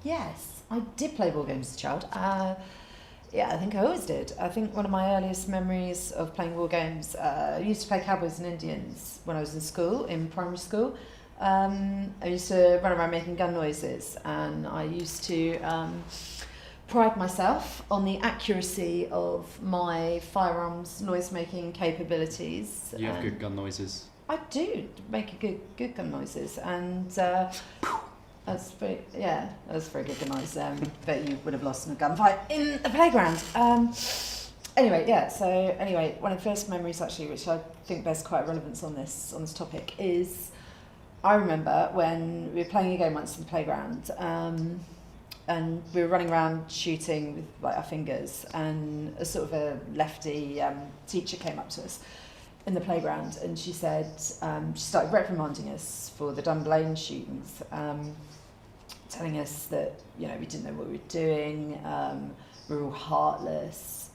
Yes, I did play board games as a child. Yeah, I think I always did. I think one of my earliest memories of playing war games, I used to play Cowboys and Indians when I was in school, in primary school. I used to run around making gun noises, and I used to pride myself on the accuracy of my firearms noise-making capabilities. You have good gun noises. I do make a good gun noises, and that's very good gun noise. But you would have lost in a gunfight in the playground. Anyway, one of the first memories actually, which I think bears quite relevance on this topic, is I remember when we were playing a game once in the playground, and we were running around shooting with like our fingers, and a sort of a lefty teacher came up to us in the playground, and she said, she started reprimanding us for the Dunblane shootings, telling us that, you know, we didn't know what we were doing, we were all heartless,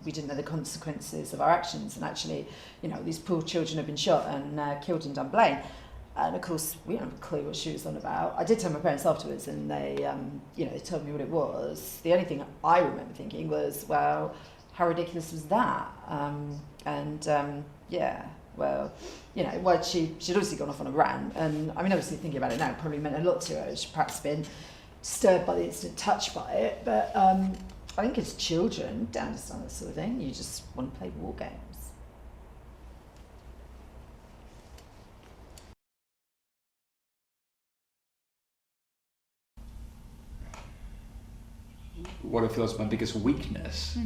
we didn't know the consequences of our actions, and actually, you know, these poor children had been shot and killed in Dunblane. And of course, we didn't have a clue what she was on about. I did tell my parents afterwards, and they, they told me what it was. The only thing I remember thinking was, well, how ridiculous was that? Well, she'd obviously gone off on a rant, and I mean, obviously thinking about it now, it probably meant a lot to her. She'd perhaps been disturbed by the instant touch by it, but I think as children, don't understand that sort of thing. You just want to play war games. What I feel is my biggest weakness,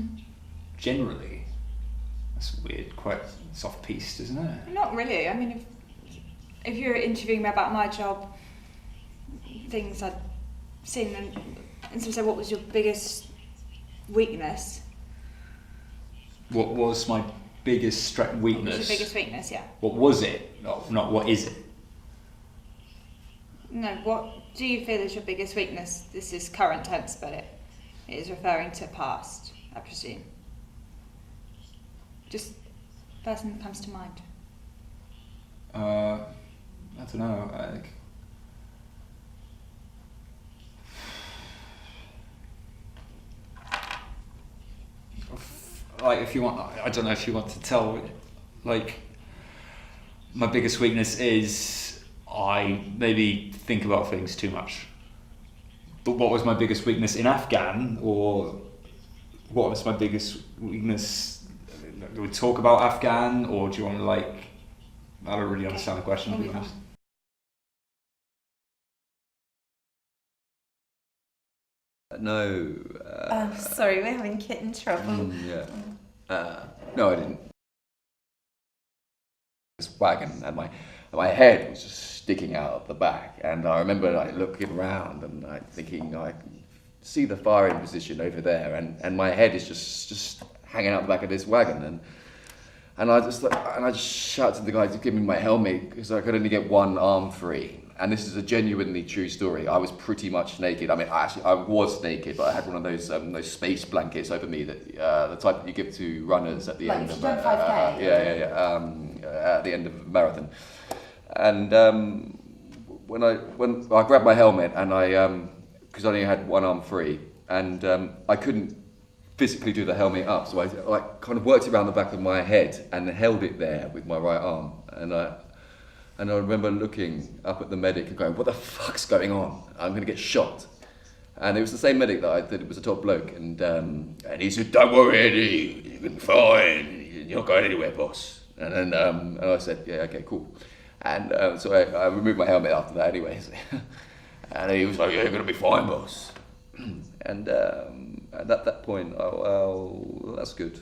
generally. That's weird, quite soft-pieced, isn't it? Not really. I mean, if you're interviewing me about my job, things I'd seen, and so say, what was your biggest weakness? What was my biggest weakness? What was your biggest weakness, yeah. What was it? Not what is it? No, what do you feel is your biggest weakness? This is current tense, but it is referring to past, I presume. Just person that comes to mind. I don't know. Like, if you want, I don't know if you want to tell. Like, my biggest weakness is I maybe think about things too much. But what was my biggest weakness in Afghan, or what was my biggest weakness? Do we talk about Afghan, or do you want to I don't really understand the question, to be honest. No. Sorry, we're having kitten trouble. No, I didn't. This wagon, and my head was just sticking out of the back, and I remember looking around and thinking I can see the firing position over there, and my head is just hanging out the back of this wagon, and I just shouted to the guy to give me my helmet because I could only get one arm free. And this is a genuinely true story. I was pretty much naked. I mean, I was naked, but I had one of those space blankets over me, that the type that you give to runners at the end of 5K. At the end of a marathon. And when I grabbed my helmet, and because I only had one arm free, and I couldn't physically do the helmet up, so I kind of worked around the back of my head and held it there with my right arm, and I remember looking up at the medic and going, "What the fuck's going on? I'm going to get shot." And it was the same medic that it was a top bloke, and he said, "Don't worry, Eddie, you're going to be fine. You're not going anywhere, boss." And I said, "Yeah, okay, cool." And so I removed my helmet after that anyway. And he was like, "Yeah, you're going to be fine, boss." And at that point, well, that's good.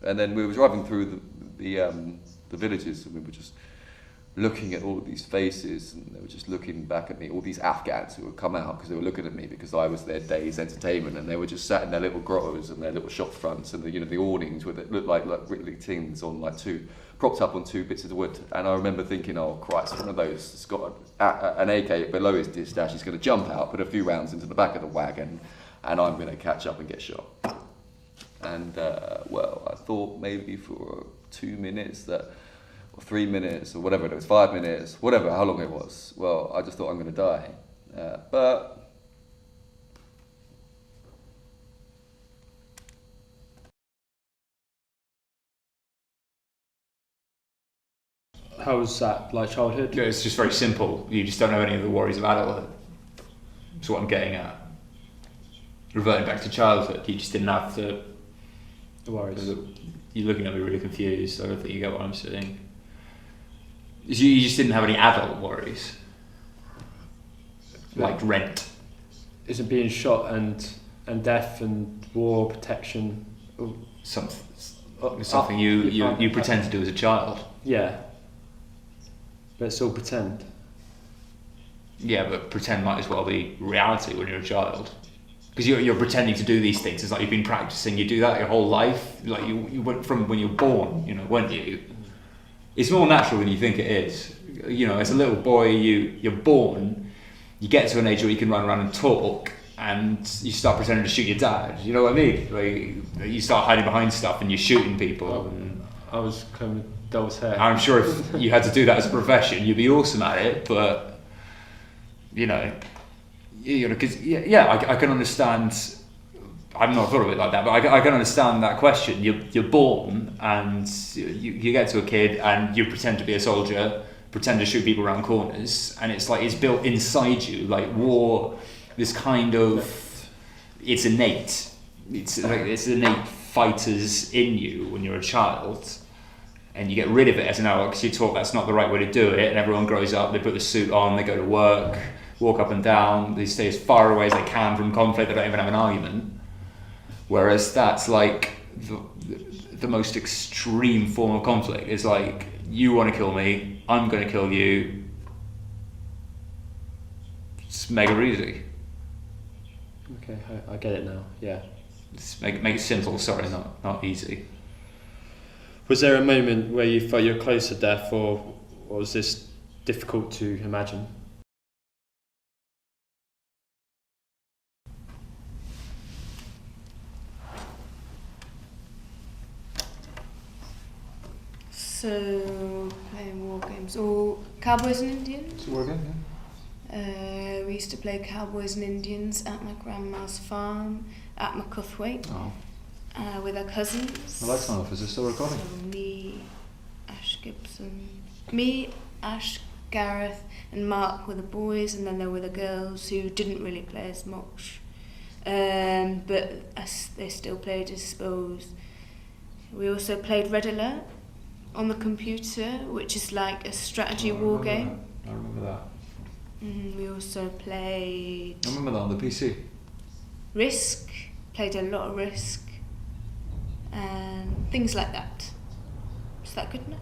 And then we were driving through the villages, and we were just looking at all of these faces, and they were just looking back at me, all these Afghans who had come out because they were looking at me because I was their day's entertainment, and they were just sat in their little grottos and their little shop fronts, and the awnings with it looked like Whitley tins on propped up on two bits of wood. And I remember thinking, "Oh Christ, one of those has got an AK below his distache. He's going to jump out, put a few rounds into the back of the wagon, and I'm going to catch up and get shot." And I thought maybe for 2 minutes or 3 minutes, or whatever it was, 5 minutes, whatever, how long it was. Well, I just thought I'm going to die. But How was that, like childhood? It's just very simple. You just don't have any of the worries of adulthood. That's what I'm getting at. Reverting back to childhood, you just didn't have to. The worries. You're looking at me really confused. I don't think you get what I'm saying. You just didn't have any adult worries, like rent. Is it being shot and death and war protection? Something you pretend to do as a child. Yeah. But it's all pretend. Yeah, but pretend might as well be reality when you're a child. Because you're pretending to do these things. It's like you've been practicing. You do that your whole life. Like you went from when you were born, weren't you? It's more natural than you think it is. As a little boy, you're born. You get to an age where you can run around and talk, and you start pretending to shoot your dad. You know what I mean? Like you start hiding behind stuff and you're shooting people. And I was kind of doll's hair. I'm sure if you had to do that as a profession, you'd be awesome at it. But because I can understand. I've not thought of it like that, but I can understand that question. You're born and you get to a kid and you pretend to be a soldier, pretend to shoot people around corners, and it's like it's built inside you, like war. This kind of it's innate. It's innate fighters in you when you're a child, and you get rid of it as an adult because you're taught that's not the right way to do it. And everyone grows up, they put the suit on, they go to work, walk up and down, they stay as far away as they can from conflict. They don't even have an argument. Whereas that's like the most extreme form of conflict. It's like, you want to kill me, I'm going to kill you. It's mega easy. Okay, I get it now. Yeah. Just make it simple. Sorry, not easy. Was there a moment where you felt you were close to death, or was this difficult to imagine? So, playing war games, or Cowboys and Indians. It's war game, We used to play Cowboys and Indians at my grandma's farm at McCuthwaite with our cousins. I like some of this. Is it still recording? So me, Ash, Gareth and Mark were the boys, and then there were the girls who didn't really play as much. But they still played, I suppose. We also played Red Alert on the computer, which is like a strategy war game. I remember that. We also played I remember that on the PC. Risk, played a lot of Risk, and things like that. Is that good enough?